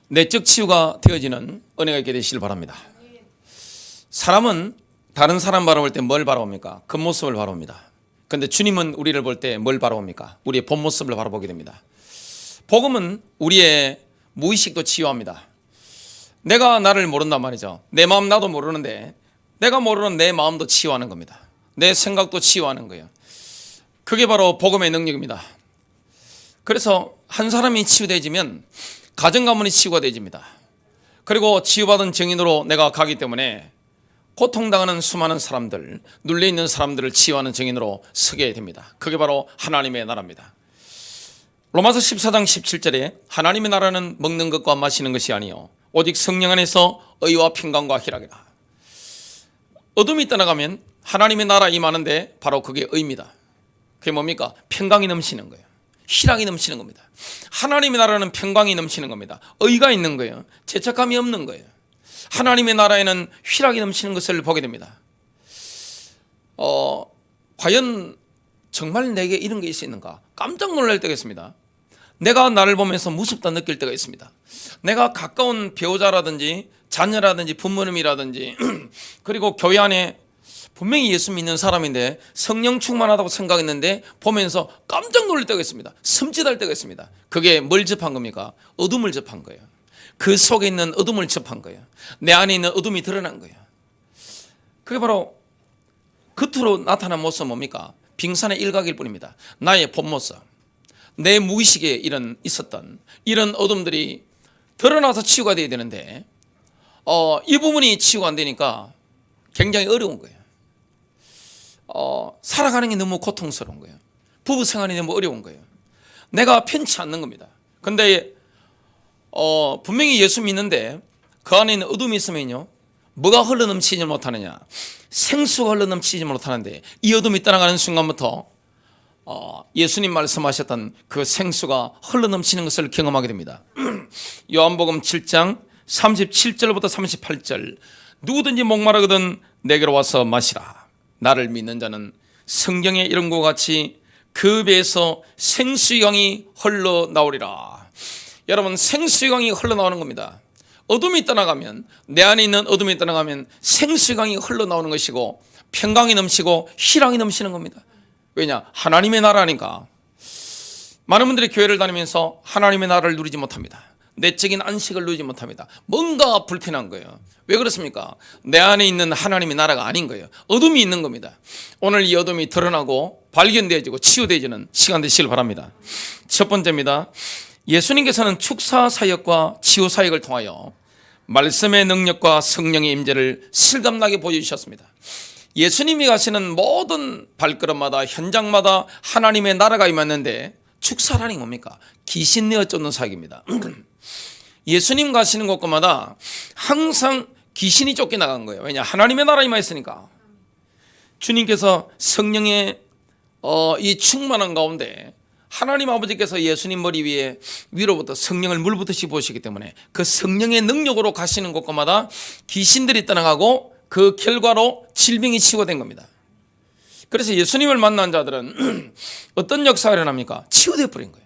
내적 치유가 되어지는 은혜가 있게 되시길 바랍니다. 사람은 다른 사람 바라볼 때 뭘 바라봅니까? 겉모습을 바라봅니다. 그런데 주님은 우리를 볼 때 뭘 바라봅니까? 우리의 본모습을 바라보게 됩니다. 복음은 우리의 무의식도 치유합니다. 내가 나를 모른단 말이죠. 내 마음 나도 모르는데 내가 모르는 내 마음도 치유하는 겁니다. 내 생각도 치유하는 거예요. 그게 바로 복음의 능력입니다. 그래서 한 사람이 치유되어지면 가정 가문이 치유가 되어집니다. 그리고 치유받은 증인으로 내가 가기 때문에 고통당하는 수많은 사람들, 눌려있는 사람들을 치유하는 증인으로 서게 됩니다. 그게 바로 하나님의 나라입니다. 로마서 14장 17절에 하나님의 나라는 먹는 것과 마시는 것이 아니요 오직 성령 안에서 의와 평강과 희락이라. 어둠이 떠나가면 하나님의 나라 임하는데 바로 그게 의입니다. 그게 뭡니까? 평강이 넘치는 거예요. 희락이 넘치는 겁니다. 하나님의 나라는 평강이 넘치는 겁니다. 의가 있는 거예요. 죄책감이 없는 거예요. 하나님의 나라에는 희락이 넘치는 것을 보게 됩니다. 과연 정말 내게 이런 게 있었는가? 깜짝 놀랄 때가 있습니다. 내가 나를 보면서 무섭다 느낄 때가 있습니다. 내가 가까운 배우자라든지 자녀라든지 부모님이라든지 그리고 교회 안에 분명히 예수 믿는 사람인데 성령 충만하다고 생각했는데 보면서 깜짝 놀랄 때가 있습니다. 섬찟할 때가 있습니다. 그게 뭘 접한 겁니까? 어둠을 접한 거예요. 그 속에 있는 어둠을 접한 거예요. 내 안에 있는 어둠이 드러난 거예요. 그게 바로 겉으로 나타난 모습은 뭡니까? 빙산의 일각일 뿐입니다. 나의 본 모습, 내 무의식에 있었던 이런 어둠들이 드러나서 치유가 돼야 되는데 이 부분이 치유가 안 되니까 굉장히 어려운 거예요. 살아가는 게 너무 고통스러운 거예요. 부부 생활이 너무 어려운 거예요. 내가 편치 않는 겁니다. 근데 분명히 예수 믿는데 그 안에 있는 어둠이 있으면요 뭐가 흘러넘치지 못하느냐? 생수가 흘러넘치지 못하는데 이 어둠이 떠나가는 순간부터 예수님 말씀하셨던 그 생수가 흘러넘치는 것을 경험하게 됩니다. 요한복음 7장 37절부터 38절 누구든지 목마르거든 내게로 와서 마시라. 나를 믿는 자는 성경의 이름과 같이 그 배에서 생수의 강이 흘러나오리라. 여러분 생수의 강이 흘러나오는 겁니다. 어둠이 떠나가면 내 안에 있는 어둠이 떠나가면 생수의 강이 흘러나오는 것이고 평강이 넘치고 희락이 넘치는 겁니다. 왜냐? 하나님의 나라니까. 많은 분들이 교회를 다니면서 하나님의 나라를 누리지 못합니다. 내적인 안식을 누리지 못합니다. 뭔가 불편한 거예요. 왜 그렇습니까? 내 안에 있는 하나님의 나라가 아닌 거예요. 어둠이 있는 겁니다. 오늘 이 어둠이 드러나고 발견되어지고 치유되어지는 시간 되시길 바랍니다. 첫 번째입니다. 예수님께서는 축사 사역과 치유 사역을 통하여 말씀의 능력과 성령의 임재를 실감나게 보여주셨습니다. 예수님이 가시는 모든 발걸음마다 현장마다 하나님의 나라가 임했는데 축사라는 게 뭡니까? 귀신 내어 쫓는 사역입니다. 예수님 가시는 곳마다 항상 귀신이 쫓겨나간 거예요. 왜냐? 하나님의 나라 임하였으니까. 주님께서 성령의 이 충만한 가운데 하나님 아버지께서 예수님 머리 위에 위로부터 성령을 물붓듯이 부으시기 때문에 그 성령의 능력으로 가시는 곳마다 귀신들이 떠나가고 그 결과로 질병이 치유된 겁니다. 그래서 예수님을 만난 자들은 어떤 역사가 일어납니까? 치유되어 버린 거예요.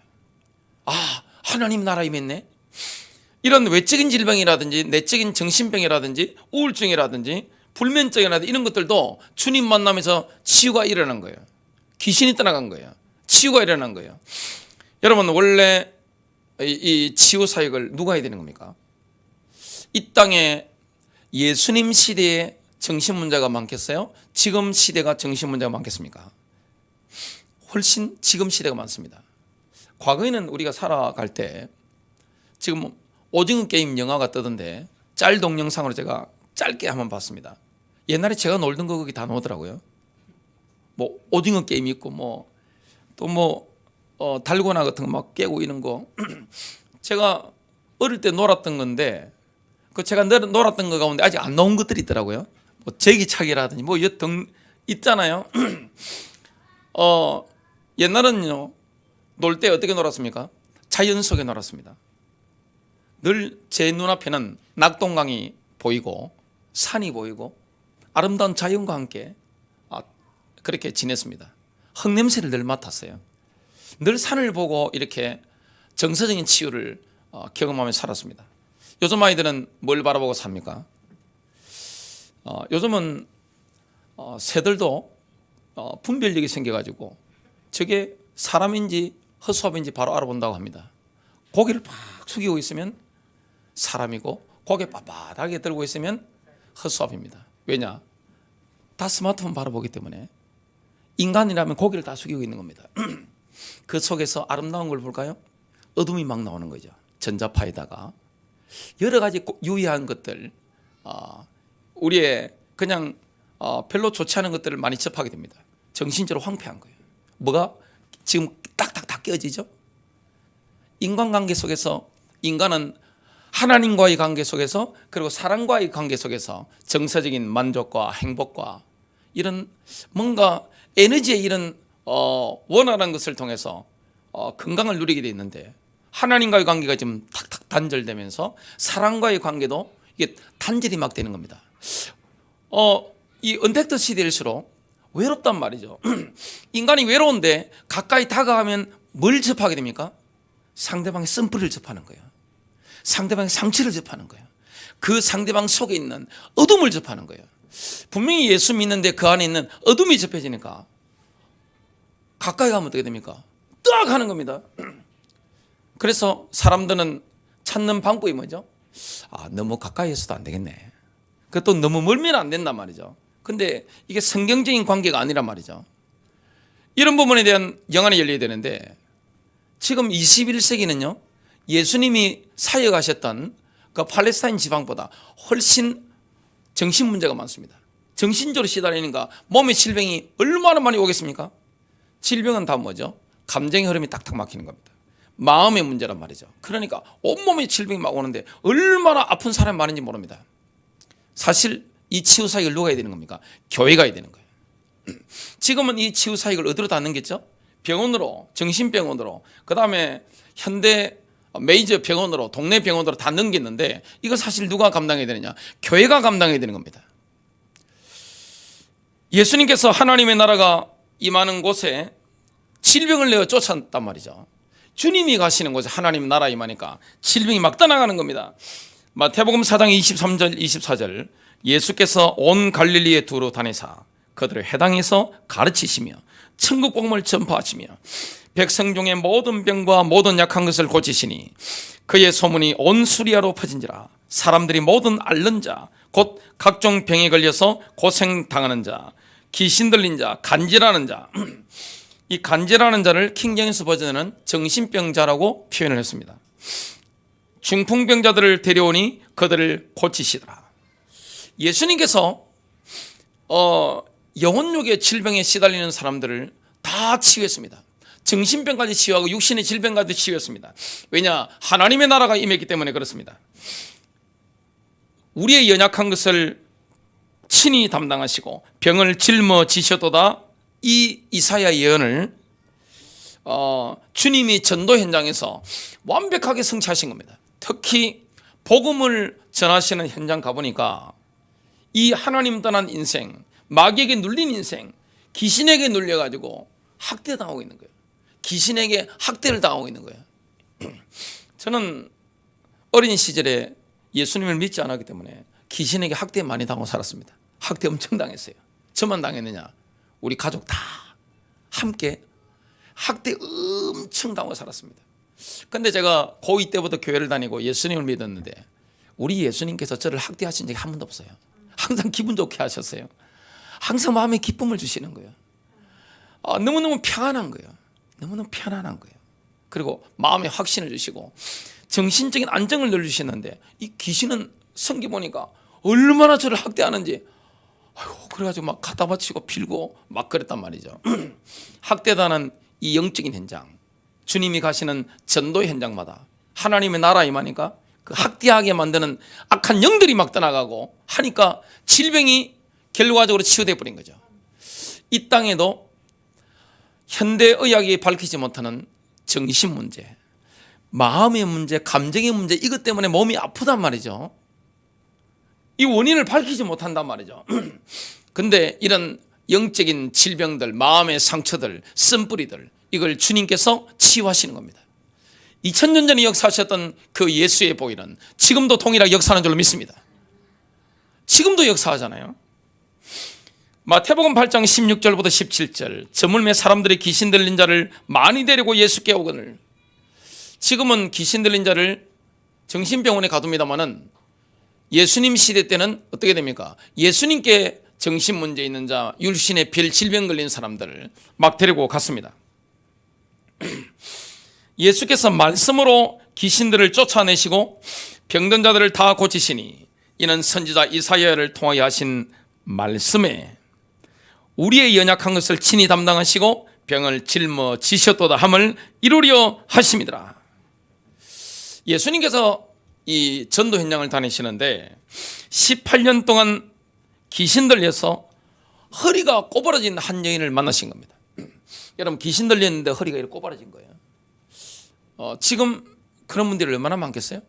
하나님 나라 임했네. 이런 외적인 질병이라든지 내적인 정신병이라든지 우울증이라든지 불면증이라든지 이런 것들도 주님 만나면서 치유가 일어난 거예요. 귀신이 떠나간 거예요. 치유가 일어난 거예요. 여러분 원래 이 치유 사역을 누가 해야 되는 겁니까? 이 땅에 예수님 시대에 정신문제가 많겠어요? 지금 시대가 정신문제가 많겠습니까? 훨씬 지금 시대가 많습니다. 과거에는 우리가 살아갈 때 지금 오징어 게임 영화가 뜨던데 짤 동영상으로 제가 짧게 한번 봤습니다. 옛날에 제가 놀던 거 거기 다 나오더라고요. 뭐 오징어 게임 있고 또 달고나 같은 거 막 깨고 이런 거 제가 어릴 때 놀았던 건데 그 제가 놀았던 거 가운데 아직 안 나온 것들이 있더라고요. 뭐 제기차기라든지 뭐 등 있잖아요. 옛날은요 놀 때 어떻게 놀았습니까? 자연 속에 놀았습니다. 늘 제 눈앞에는 낙동강이 보이고 산이 보이고 아름다운 자연과 함께 그렇게 지냈습니다. 흙냄새를 늘 맡았어요. 늘 산을 보고 이렇게 정서적인 치유를 경험하며 살았습니다. 요즘 아이들은 뭘 바라보고 삽니까? 요즘은 새들도 분별력이 생겨가지고 저게 사람인지 허수아비인지 바로 알아본다고 합니다. 고개를 팍 숙이고 있으면 사람이고 고개 빳빳하게 들고 있으면 허수아비입니다. 왜냐? 다 스마트폰 바라보기 때문에. 인간이라면 고개를 다 숙이고 있는 겁니다. 그 속에서 아름다운 걸 볼까요? 어둠이 막 나오는 거죠. 전자파에다가 여러 가지 유의한 것들, 우리의 그냥 별로 좋지 않은 것들을 많이 접하게 됩니다. 정신적으로 황폐한 거예요. 뭐가 지금 딱딱딱 깨어지죠? 인간관계 속에서 인간은 하나님과의 관계 속에서 그리고 사람과의 관계 속에서 정서적인 만족과 행복과 이런 뭔가 에너지의 이런 원활한 것을 통해서 건강을 누리게 돼 있는데 하나님과의 관계가 지금 탁탁 단절되면서 사람과의 관계도 이게 단절이 막 되는 겁니다. 이 언택트 시대일수록 외롭단 말이죠. 인간이 외로운데 가까이 다가가면 뭘 접하게 됩니까? 상대방의 쓴뿌리를 접하는 거예요. 상대방의 상처를 접하는 거예요. 그 상대방 속에 있는 어둠을 접하는 거예요. 분명히 예수 믿는데 그 안에 있는 어둠이 접해지니까 가까이 가면 어떻게 됩니까? 딱 하는 겁니다. 그래서 사람들은 찾는 방법이 뭐죠? 너무 가까이 있어도 안 되겠네. 또 너무 멀면 안 된단 말이죠. 근데 이게 성경적인 관계가 아니란 말이죠. 이런 부분에 대한 영안이 열려야 되는데 지금 21세기는요 예수님이 사역하셨던 그 팔레스타인 지방보다 훨씬 정신 문제가 많습니다. 정신적으로 시달리니까 몸의 질병이 얼마나 많이 오겠습니까? 질병은 다 뭐죠? 감정의 흐름이 딱딱 막히는 겁니다. 마음의 문제란 말이죠. 그러니까 온몸에 질병이 막 오는데 얼마나 아픈 사람이 많은지 모릅니다. 사실 이 치유사역을 누가 해야 되는 겁니까? 교회가 해야 되는 거예요. 지금은 이 치유사역을 어디로 다 넘겼죠? 병원으로, 정신병원으로, 그 다음에 현대 메이저 병원으로, 동네 병원으로 다 넘겼는데 이거 사실 누가 감당해야 되느냐? 교회가 감당해야 되는 겁니다. 예수님께서 하나님의 나라가 임하는 곳에 질병을 내어 쫓았단 말이죠. 주님이 가시는 곳에 하나님 나라 임하니까 질병이 막 떠나가는 겁니다. 마태복음 4장 23절 24절 예수께서 온 갈릴리에 두루 다니사 그들을 회당에서 가르치시며 천국 복음을 전파하시며 백성 중에 모든 병과 모든 약한 것을 고치시니 그의 소문이 온 수리아로 퍼진지라. 사람들이 모든 앓는 자 곧 각종 병에 걸려서 고생당하는 자 귀신 들린 자 간질하는 자 이 간질하는 자를 킹제임스 버전은 정신병자라고 표현을 했습니다. 중풍병자들을 데려오니 그들을 고치시더라. 예수님께서 영혼욕의 질병에 시달리는 사람들을 다 치유했습니다. 정신병까지 치유하고 육신의 질병까지 치유했습니다. 왜냐? 하나님의 나라가 임했기 때문에 그렇습니다. 우리의 연약한 것을 친히 담당하시고 병을 짊어지셔도다. 이 이사야 예언을 주님이 전도 현장에서 완벽하게 성취하신 겁니다. 특히 복음을 전하시는 현장 가보니까 이 하나님 떠난 인생, 마귀에게 눌린 인생, 귀신에게 눌려가지고 학대당하고 있는 거예요. 귀신에게 학대를 당하고 있는 거예요. 저는 어린 시절에 예수님을 믿지 않았기 때문에 귀신에게 학대 많이 당하고 살았습니다. 학대 엄청 당했어요. 저만 당했느냐? 우리 가족 다 함께 학대 엄청 당하고 살았습니다. 근데 제가 고2 때부터 교회를 다니고 예수님을 믿었는데 우리 예수님께서 저를 학대하신 적이 한 번도 없어요. 항상 기분 좋게 하셨어요. 항상 마음에 기쁨을 주시는 거예요. 너무너무 평안한 거예요. 너무너무 편안한 거예요. 그리고 마음에 확신을 주시고 정신적인 안정을 늘려주시는데 이 귀신은 성기 보니까 얼마나 저를 학대하는지 그래가지고 막 갖다 바치고 빌고 막 그랬단 말이죠. 학대당하는 이 영적인 현장, 주님이 가시는 전도 현장마다 하나님의 나라 임하니까 그 학대하게 만드는 악한 영들이 막 떠나가고 하니까 질병이 결과적으로 치유돼 버린 거죠. 이 땅에도 현대의학이 밝히지 못하는 정신 문제, 마음의 문제, 감정의 문제, 이것 때문에 몸이 아프단 말이죠. 이 원인을 밝히지 못한단 말이죠. 근데 이런 영적인 질병들, 마음의 상처들, 쓴뿌리들, 이걸 주님께서 치유하시는 겁니다. 2000년 전에 역사하셨던 그 예수의 보혈은 지금도 동일하게 역사하는 줄로 믿습니다. 지금도 역사하잖아요. 마태복음 8장 16절부터 17절, 저물매 사람들이 귀신 들린 자를 많이 데리고 예수께 오거늘. 지금은 귀신 들린 자를 정신병원에 가둡니다마는 예수님 시대 때는 어떻게 됩니까? 예수님께 정신 문제 있는 자, 율신의 별 질병 걸린 사람들을 막 데리고 갔습니다. 예수께서 말씀으로 귀신들을 쫓아내시고 병든 자들을 다 고치시니 이는 선지자 이사야를 통하여 하신 말씀에 우리의 연약한 것을 친히 담당하시고 병을 짊어지셨도다 함을 이루려 하심이더라. 예수님께서 이 전도 현장을 다니시는데 18년 동안 귀신 들려서 허리가 꼬부러진 한 여인을 만나신 겁니다. 여러분, 귀신 들렸는데 허리가 이렇게 꼬부러진 거예요. 지금 그런 분들이 얼마나 많겠어요?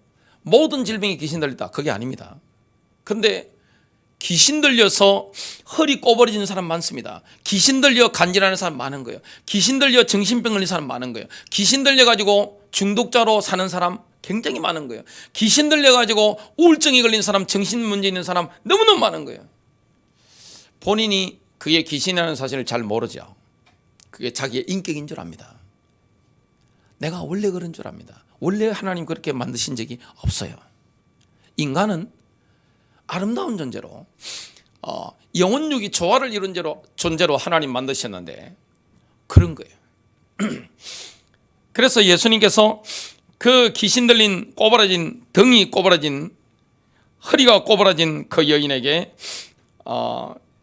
모든 질병이 귀신 들렸다, 그게 아닙니다. 근데 귀신 들려서 허리 꼬부러지는 사람 많습니다. 귀신 들려 간질하는 사람 많은 거예요. 귀신 들려 정신병 걸린 사람 많은 거예요. 귀신 들려가지고 중독자로 사는 사람 굉장히 많은 거예요. 귀신 들려가지고 우울증이 걸린 사람, 정신 문제 있는 사람 너무너무 많은 거예요. 본인이 그게 귀신이라는 사실을 잘 모르죠. 그게 자기의 인격인 줄 압니다. 내가 원래 그런 줄 압니다. 원래 하나님 그렇게 만드신 적이 없어요. 인간은 아름다운 존재로 영혼육이 조화를 이룬 존재로 하나님 만드셨는데 그런 거예요. 그래서 예수님께서 그 귀신 들린 꼬부라진, 등이 꼬부라진, 허리가 꼬부라진 그 여인에게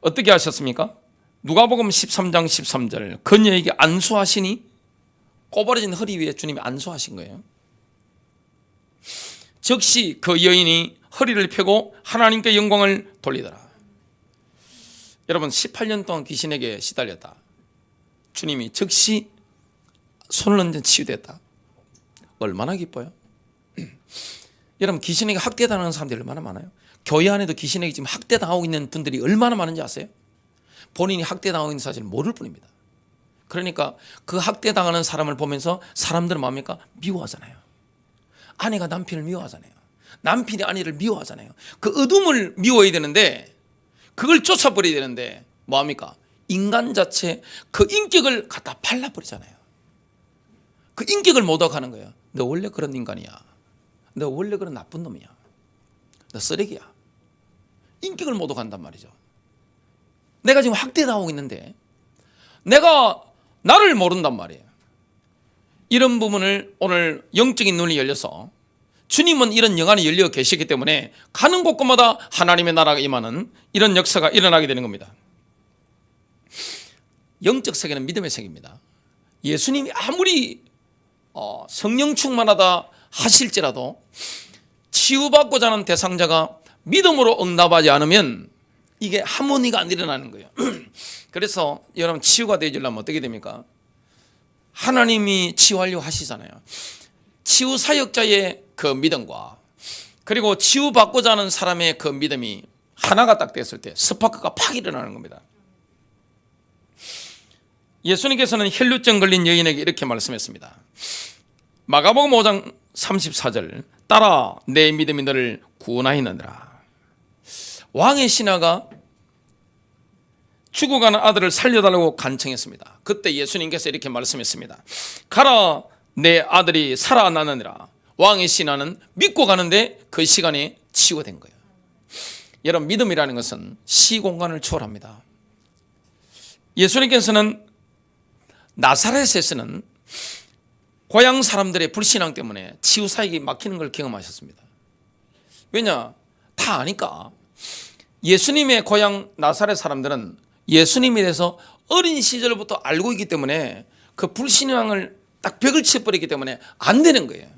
어떻게 하셨습니까? 누가복음 13장 13절, 그녀에게 안수하시니, 꼬부라진 허리 위에 주님이 안수하신 거예요. 즉시 그 여인이 허리를 펴고 하나님께 영광을 돌리더라. 여러분, 18년 동안 귀신에게 시달렸다. 주님이 즉시 손을 얹은 치유됐다. 얼마나 기뻐요? 여러분, 귀신에게 학대당하는 사람들이 얼마나 많아요? 교회 안에도 귀신에게 지금 학대당하고 있는 분들이 얼마나 많은지 아세요? 본인이 학대당하고 있는 사실을 모를 뿐입니다. 그러니까 그 학대당하는 사람을 보면서 사람들은 뭡니까? 미워하잖아요. 아내가 남편을 미워하잖아요. 남편이 아내를 미워하잖아요. 그 어둠을 미워해야 되는데, 그걸 쫓아버려야 되는데 뭐합니까? 인간 자체 그 인격을 갖다 발라버리잖아요. 그 인격을 모독하는 거예요. 너 원래 그런 인간이야. 너 원래 그런 나쁜 놈이야. 너 쓰레기야. 인격을 모독한단 말이죠. 내가 지금 학대당하고 있는데 내가 나를 모른단 말이에요. 이런 부분을 오늘 영적인 눈이 열려서 주님은 이런 영안이 열려 계시기 때문에 가는 곳곳마다 하나님의 나라가 임하는 이런 역사가 일어나게 되는 겁니다. 영적 세계는 믿음의 세계입니다. 예수님이 아무리 성령 충만하다 하실지라도 치유받고자 하는 대상자가 믿음으로 응답하지 않으면 이게 하모니가 안 일어나는 거예요. 그래서 여러분, 치유가 되려면 어떻게 됩니까? 하나님이 치유하려고 하시잖아요. 치유 사역자의 그 믿음과 그리고 치유받고자 하는 사람의 그 믿음이 하나가 딱 됐을 때 스파크가 팍 일어나는 겁니다. 예수님께서는 혈루증 걸린 여인에게 이렇게 말씀했습니다. 마가복음 5장 34절, 따라 내 믿음이 너를 구원하였느니라. 왕의 신하가 죽어가는 아들을 살려달라고 간청했습니다. 그때 예수님께서 이렇게 말씀했습니다. 가라, 내 아들이 살아나느니라. 왕의 신하는 믿고 가는데 그 시간에 치유된 거예요. 여러분, 믿음이라는 것은 시공간을 초월합니다. 예수님께서는 나사렛에서는 고향 사람들의 불신앙 때문에 치유 사역이 막히는 걸 경험하셨습니다. 왜냐? 다 아니까. 예수님의 고향 나사렛 사람들은 예수님에 대해서 어린 시절부터 알고 있기 때문에 그 불신앙을 딱 벽을 쳐버리기 때문에 안 되는 거예요.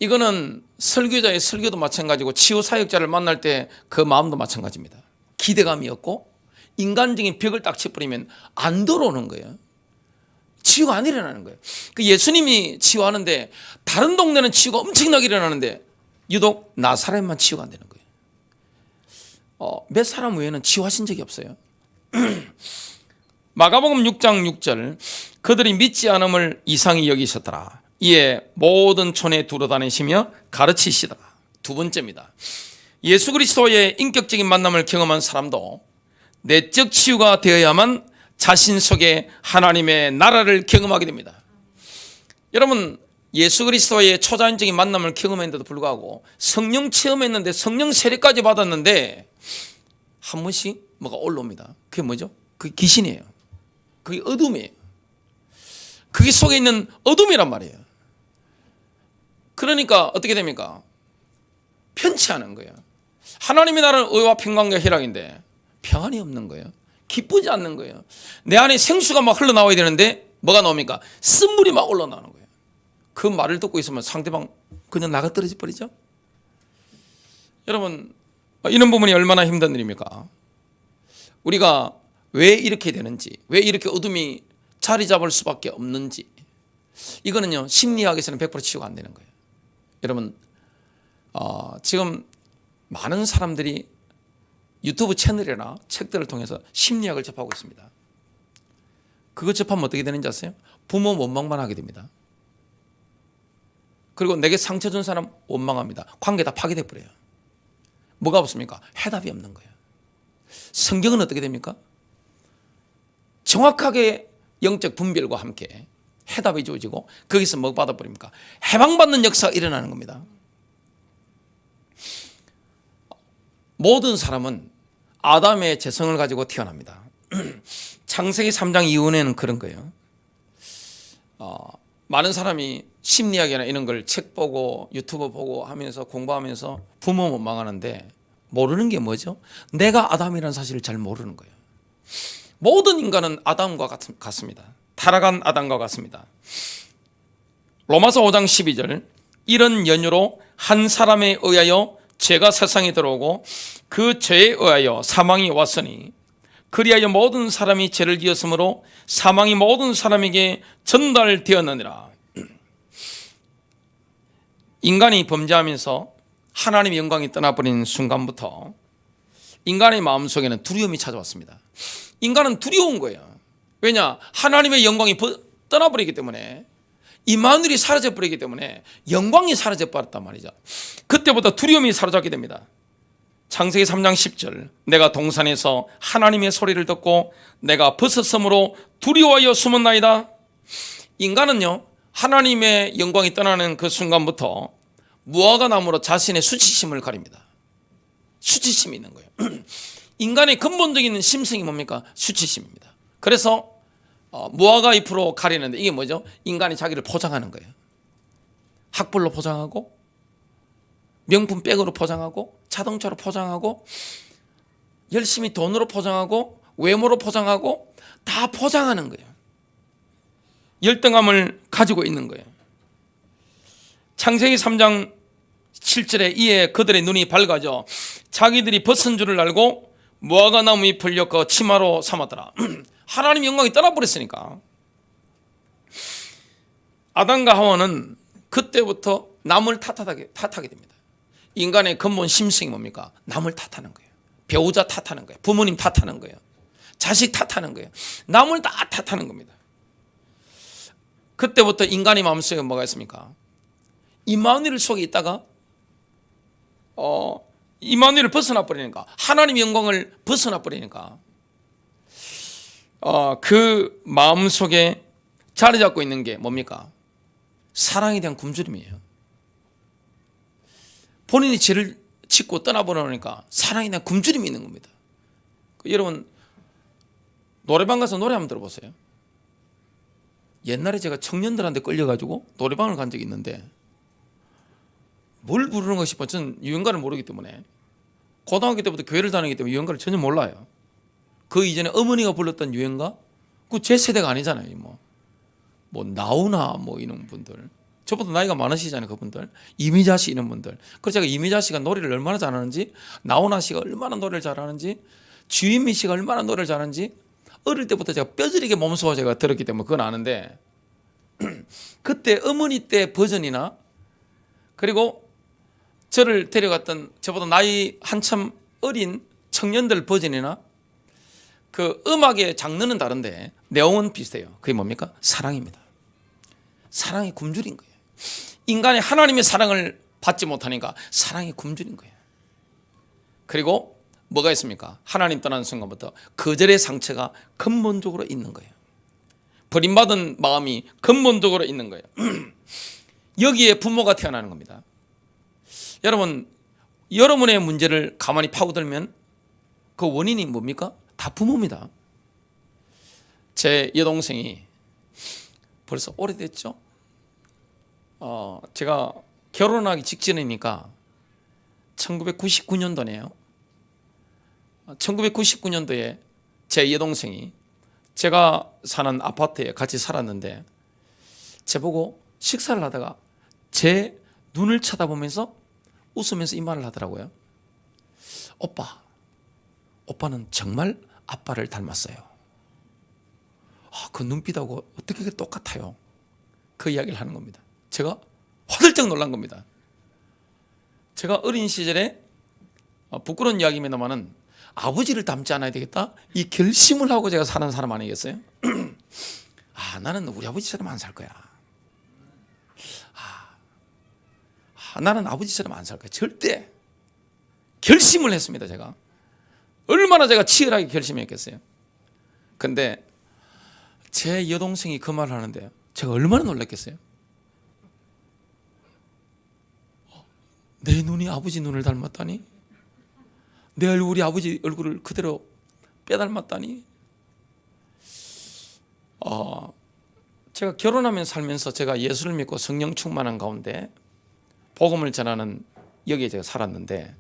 이거는 설교자의 설교도 마찬가지고 치유 사역자를 만날 때 그 마음도 마찬가지입니다. 기대감이 없고 인간적인 벽을 딱 쳐버리면 안 들어오는 거예요. 치유가 안 일어나는 거예요. 그 예수님이 치유하는데 다른 동네는 치유가 엄청나게 일어나는데 유독 나사렛만 치유가 안 되는 거예요. 몇 사람 외에는 치유하신 적이 없어요. 마가복음 6장 6절, 그들이 믿지 않음을 이상히 여기셨더라. 이에 모든 촌에 두루다니시며 가르치시더라. 두 번째입니다. 예수 그리스도의 인격적인 만남을 경험한 사람도 내적 치유가 되어야만 자신 속에 하나님의 나라를 경험하게 됩니다. 여러분, 예수 그리스도의 초자연적인 만남을 경험했는데도 불구하고 성령 체험했는데 성령 세례까지 받았는데 한 번씩 뭐가 올라옵니다. 그게 뭐죠? 그게 귀신이에요. 그게 어둠이에요. 그게 속에 있는 어둠이란 말이에요. 그러니까 어떻게 됩니까? 편치 않은 거예요. 하나님의 나라는 의와 평강과 희락인데 평안이 없는 거예요. 기쁘지 않는 거예요. 내 안에 생수가 막 흘러나와야 되는데 뭐가 나옵니까? 쓴물이 막 올라나오는 거예요. 그 말을 듣고 있으면 상대방 그냥 나가 떨어져 버리죠. 여러분, 이런 부분이 얼마나 힘든 일입니까? 우리가 왜 이렇게 되는지, 왜 이렇게 어둠이 자리 잡을 수밖에 없는지, 이거는요 심리학에서는 100% 치유가 안 되는 거예요. 여러분, 지금 많은 사람들이 유튜브 채널이나 책들을 통해서 심리학을 접하고 있습니다. 그거 접하면 어떻게 되는지 아세요? 부모 원망만 하게 됩니다. 그리고 내게 상처 준 사람 원망합니다. 관계 다 파괴돼 버려요. 뭐가 없습니까? 해답이 없는 거예요. 성경은 어떻게 됩니까? 정확하게 영적 분별과 함께 해답이 주어지고 거기서 뭐 받아버립니까? 해방받는 역사가 일어나는 겁니다. 모든 사람은 아담의 재성을 가지고 태어납니다. 창세기 3장 이후에는 그런 거예요. 많은 사람이 심리학이나 이런 걸 책 보고 유튜브 보고 하면서 공부하면서 부모 원망하는데 모르는 게 뭐죠? 내가 아담이라는 사실을 잘 모르는 거예요. 모든 인간은 아담과 같습니다. 타락한 아담과 같습니다. 로마서 5장 12절, 이런 연유로 한 사람에 의하여 죄가 세상에 들어오고 그 죄에 의하여 사망이 왔으니 그리하여 모든 사람이 죄를 지었으므로 사망이 모든 사람에게 전달되었느니라. 인간이 범죄하면서 하나님의 영광이 떠나버린 순간부터 인간의 마음속에는 두려움이 찾아왔습니다. 인간은 두려운 거예요. 왜냐? 하나님의 영광이 떠나버리기 때문에, 임마누엘이 사라져버리기 때문에 영광이 사라져버렸단 말이죠. 그때부터 두려움이 사로잡게 됩니다. 창세기 3장 10절, 내가 동산에서 하나님의 소리를 듣고 내가 버섯섬으로 두려워하여 숨었나이다. 인간은요 하나님의 영광이 떠나는 그 순간부터 무화과 나무로 자신의 수치심을 가립니다. 수치심이 있는 거예요. 인간의 근본적인 심성이 뭡니까? 수치심입니다. 그래서 무화과 잎으로 가리는데 이게 뭐죠? 인간이 자기를 포장하는 거예요. 학벌로 포장하고 명품 백으로 포장하고 자동차로 포장하고 열심히 돈으로 포장하고 외모로 포장하고 다 포장하는 거예요. 열등감을 가지고 있는 거예요. 창세기 3장 7절에 이에 그들의 눈이 밝아져 자기들이 벗은 줄을 알고 무화과 나무 잎을 엮어 치마로 삼았더라. 하나님 영광이 떠나버렸으니까 아담과 하와는 그때부터 남을 탓하게 됩니다. 인간의 근본 심성이 뭡니까? 남을 탓하는 거예요. 배우자 탓하는 거예요. 부모님 탓하는 거예요. 자식 탓하는 거예요. 남을 다 탓하는 겁니다. 그때부터 인간의 마음속에 뭐가 있습니까? 임마누엘 속에 있다가 임마누엘을 벗어나 버리니까, 하나님의 영광을 벗어나 버리니까 그 마음속에 자리 잡고 있는 게 뭡니까? 사랑에 대한 굶주림이에요. 본인이 죄를 짓고 떠나버리니까 사랑에 대한 굶주림이 있는 겁니다. 여러분 노래방 가서 노래 한번 들어보세요. 옛날에 제가 청년들한테 끌려가지고 노래방을 간 적이 있는데 뭘 부르는 것이 저는 유행가를 모르기 때문에, 고등학교 때부터 교회를 다니기 때문에 유행가를 전혀 몰라요. 그 이전에 어머니가 불렀던 유행가, 그 제 세대가 아니잖아요. 뭐 나훈아 뭐 이런 분들, 저보다 나이가 많으시잖아요. 그분들, 이미자 씨 이런 분들. 그래서 제가 이미자 씨가 노래를 얼마나 잘하는지, 나훈아 씨가 얼마나 노래를 잘하는지, 주인미 씨가 얼마나 노래를 잘하는지 어릴 때부터 제가 뼈저리게 몸소 제가 들었기 때문에 그건 아는데, 그때 어머니 때 버전이나 그리고 저를 데려갔던 저보다 나이 한참 어린 청년들 버전이나 그 음악의 장르는 다른데 내용은 비슷해요. 그게 뭡니까? 사랑입니다. 사랑의 굶주린 거예요. 인간이 하나님의 사랑을 받지 못하니까 사랑의 굶주린 거예요. 그리고 뭐가 있습니까? 하나님 떠나는 순간부터 거절의 상처가 근본적으로 있는 거예요. 버림받은 마음이 근본적으로 있는 거예요. 여기에 부모가 태어나는 겁니다. 여러분, 여러분의 문제를 가만히 파고들면 그 원인이 뭡니까? 다 부모입니다. 제 여동생이 벌써 오래됐죠? 제가 결혼하기 직전이니까 1999년도네요. 1999년도에 제 여동생이 제가 사는 아파트에 같이 살았는데 저보고 식사를 하다가 제 눈을 쳐다보면서 웃으면서 이 말을 하더라고요. 오빠는 정말 아빠를 닮았어요. 그 눈빛하고 어떻게 그게 똑같아요? 그 이야기를 하는 겁니다. 제가 화들짝 놀란 겁니다. 제가 어린 시절에 부끄러운 이야기입니다만은 아버지를 닮지 않아야 되겠다, 이 결심을 하고 제가 사는 사람 아니겠어요? 나는 우리 아버지처럼 안 살 거야. 나는 아버지처럼 안 살 거야. 절대. 결심을 했습니다. 제가 얼마나 제가 치열하게 결심했겠어요. 근데 제 여동생이 그 말을 하는데 제가 얼마나 놀랐겠어요. 내 눈이 아버지 눈을 닮았다니, 내 얼굴이 아버지 얼굴을 그대로 빼닮았다니. 제가 결혼하면서 살면서 제가 예수를 믿고 성령 충만한 가운데 복음을 전하는 여기에 제가 살았는데,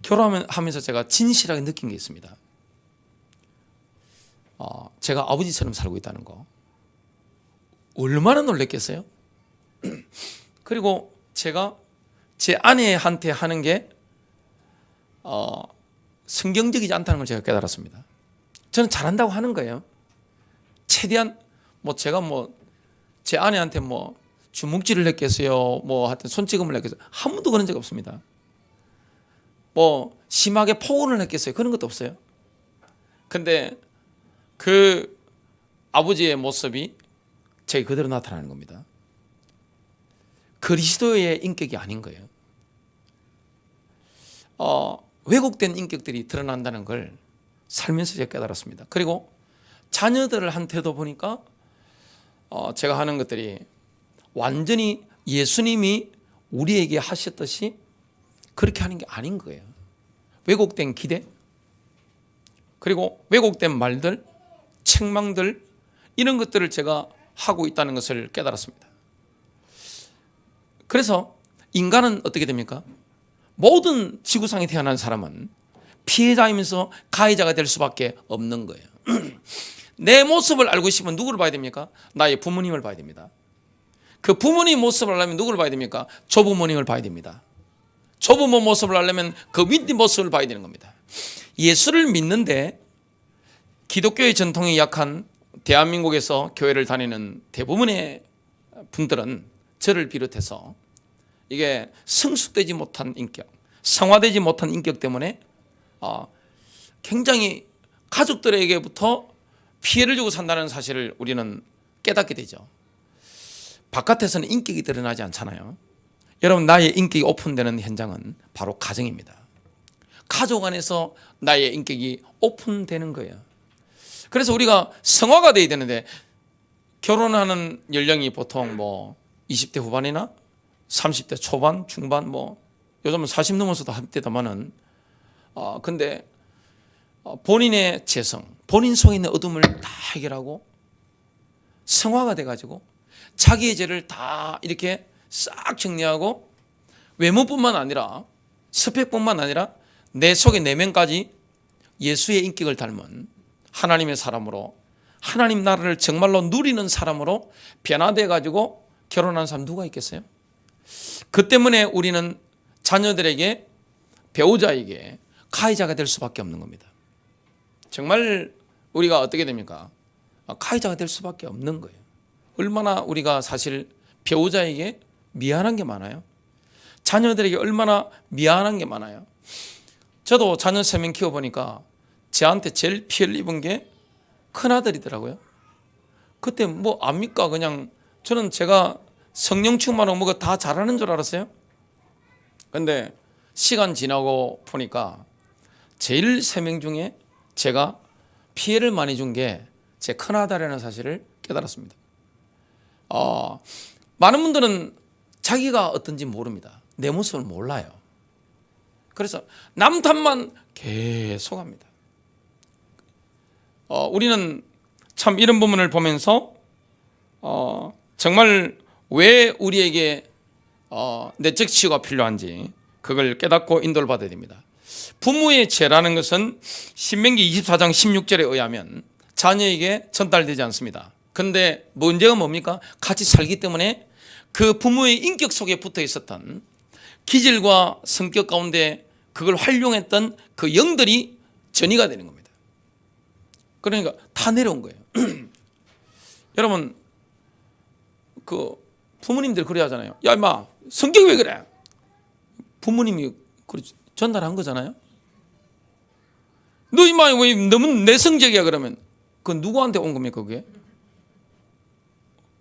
결혼하면서 제가 진실하게 느낀 게 있습니다. 제가 아버지처럼 살고 있다는 거 얼마나 놀랬겠어요? 그리고 제가 제 아내한테 하는 게 성경적이지 않다는 걸 제가 깨달았습니다. 저는 잘한다고 하는 거예요. 최대한 제가 제 아내한테 주먹질을 했겠어요, 하여튼 손찌검을 했겠어요? 한 번도 그런 적 없습니다. 심하게 폭언을 했겠어요? 그런 것도 없어요. 근데 그 아버지의 모습이 제게 그대로 나타나는 겁니다. 그리스도의 인격이 아닌 거예요. 왜곡된 인격들이 드러난다는 걸 살면서 제가 깨달았습니다. 그리고 자녀들한테도 보니까 제가 하는 것들이 완전히 예수님이 우리에게 하셨듯이 그렇게 하는 게 아닌 거예요. 왜곡된 기대, 그리고 왜곡된 말들, 책망들, 이런 것들을 제가 하고 있다는 것을 깨달았습니다. 그래서 인간은 어떻게 됩니까? 모든 지구상에 태어난 사람은 피해자이면서 가해자가 될 수밖에 없는 거예요. 내 모습을 알고 싶으면 누구를 봐야 됩니까? 나의 부모님을 봐야 됩니다. 그 부모님 모습을 알려면 누구를 봐야 됩니까? 조부모님을 봐야 됩니다. 조부모 모습을 알려면 그 윗 모습을 봐야 되는 겁니다. 예수를 믿는데 기독교의 전통이 약한 대한민국에서 교회를 다니는 대부분의 분들은 저를 비롯해서 이게 성숙되지 못한 인격, 성화되지 못한 인격 때문에 굉장히 가족들에게부터 피해를 주고 산다는 사실을 우리는 깨닫게 되죠. 바깥에서는 인격이 드러나지 않잖아요. 여러분, 나의 인격이 오픈되는 현장은 바로 가정입니다. 가족 안에서 나의 인격이 오픈되는 거예요. 그래서 우리가 성화가 돼야 되는데, 결혼하는 연령이 보통 20대 후반이나 30대 초반, 중반, 요즘은 40 넘어서도 합니다만은, 근데 본인의 재성, 본인 속에 있는 어둠을 다 해결하고 성화가 돼가지고 자기의 죄를 다 이렇게 싹 정리하고 외모뿐만 아니라 스펙뿐만 아니라 내 속의 내면까지 예수의 인격을 닮은 하나님의 사람으로, 하나님 나라를 정말로 누리는 사람으로 변화돼 가지고 결혼한 사람 누가 있겠어요? 그 때문에 우리는 자녀들에게, 배우자에게 가해자가 될 수밖에 없는 겁니다. 정말 우리가 어떻게 됩니까? 가해자가 될 수밖에 없는 거예요. 얼마나 우리가 사실 배우자에게 미안한 게 많아요. 자녀들에게 얼마나 미안한 게 많아요. 저도 자녀 3명 키워보니까 저한테 제일 피해를 입은 게 큰아들이더라고요. 그때 압니까? 그냥 저는 제가 성령 충만하고 뭐가 다 잘하는 줄 알았어요. 근데 시간 지나고 보니까 제일 3명 중에 제가 피해를 많이 준 게 제 큰아들이라는 사실을 깨달았습니다. 많은 분들은 자기가 어떤지 모릅니다. 내 모습을 몰라요. 그래서 남 탓만 계속 합니다. 우리는 참 이런 부분을 보면서 정말 왜 우리에게 내적 치유가 필요한지 그걸 깨닫고 인도를 받아야 됩니다. 부모의 죄라는 것은 신명기 24장 16절에 의하면 자녀에게 전달되지 않습니다. 그런데 문제가 뭡니까? 같이 살기 때문에 그 부모의 인격 속에 붙어 있었던 기질과 성격 가운데 그걸 활용했던 그 영들이 전이가 되는 겁니다. 그러니까 다 내려온 거예요. 여러분, 그 부모님들 그래 하잖아요. 야 임마 성격이 왜 그래? 부모님이 전달한 거잖아요. 너 임마 왜 너무 내성적이야 그러면 그 누구한테 온 겁니까 그게?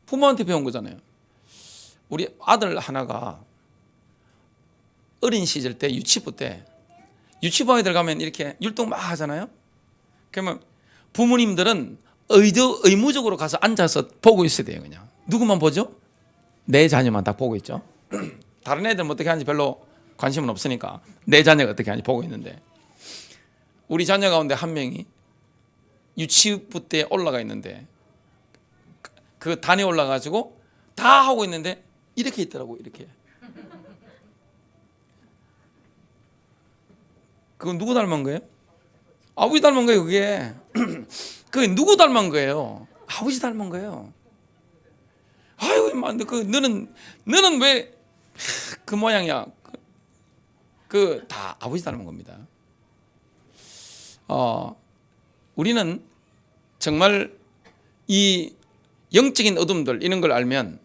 부모한테 배운 거잖아요. 우리 아들 하나가 어린 시절 때 유치부 아이들 가면 이렇게 율동 막 하잖아요. 그러면 부모님들은 의무적으로 가서 앉아서 보고 있어야 돼요. 그냥 누구만 보죠? 내 자녀만 딱 보고 있죠. 다른 애들은 어떻게 하는지 별로 관심은 없으니까 내 자녀가 어떻게 하는지 보고 있는데, 우리 자녀 가운데 한 명이 유치부 때 올라가 있는데 그 단에 올라가지고 다 하고 있는데 이렇게 있더라고. 이렇게. 그건 누구 닮은 거예요? 아버지 닮은 거예요. 그게 그게 누구 닮은 거예요? 아버지 닮은 거예요. 아이고 임마, 너는 왜 그 모양이야? 그 다 아버지 닮은 겁니다. 우리는 정말 이 영적인 어둠들 이런 걸 알면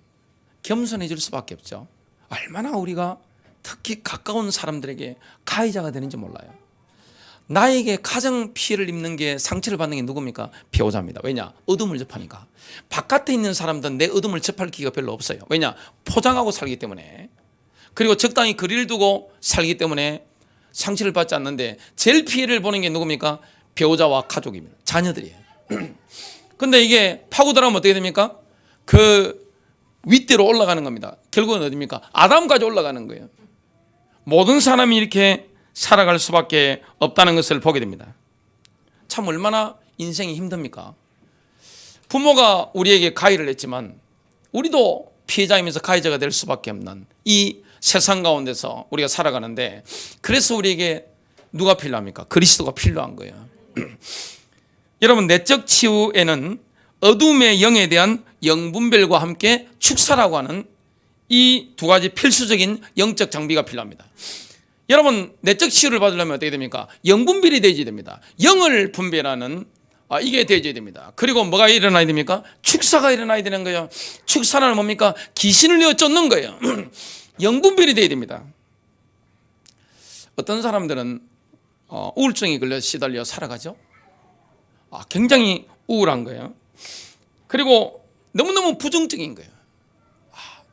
겸손해질 수밖에 없죠. 얼마나 우리가 특히 가까운 사람들에게 가해자가 되는지 몰라요. 나에게 가장 피해를 입는 게, 상처를 받는 게 누굽니까? 배우자입니다. 왜냐? 어둠을 접하니까. 바깥에 있는 사람들은 내 어둠을 접할 기회가 별로 없어요. 왜냐? 포장하고 살기 때문에. 그리고 적당히 거리를 두고 살기 때문에 상처를 받지 않는데, 제일 피해를 보는 게 누굽니까? 배우자와 가족입니다. 자녀들이에요. 근데 이게 파고 들어가면 어떻게 됩니까? 그 윗대로 올라가는 겁니다. 결국은 어디입니까? 아담까지 올라가는 거예요. 모든 사람이 이렇게 살아갈 수밖에 없다는 것을 보게 됩니다. 참 얼마나 인생이 힘듭니까? 부모가 우리에게 가해를 했지만 우리도 피해자이면서 가해자가 될 수밖에 없는 이 세상 가운데서 우리가 살아가는데, 그래서 우리에게 누가 필요합니까? 그리스도가 필요한 거예요. 여러분, 내적 치유에는 어둠의 영에 대한 영분별과 함께 축사라고 하는 이 두 가지 필수적인 영적 장비가 필요합니다. 여러분, 내적 치유를 받으려면 어떻게 됩니까? 영분별이 되어야 됩니다. 영을 분별하는 이게 되어야 됩니다. 그리고 뭐가 일어나야 됩니까? 축사가 일어나야 되는 거예요. 축사는 뭡니까? 귀신을 내어 쫓는 거예요. 영분별이 되어야 됩니다. 어떤 사람들은 우울증에 걸려 시달려 살아가죠. 굉장히 우울한 거예요. 그리고 너무너무 부정적인 거예요.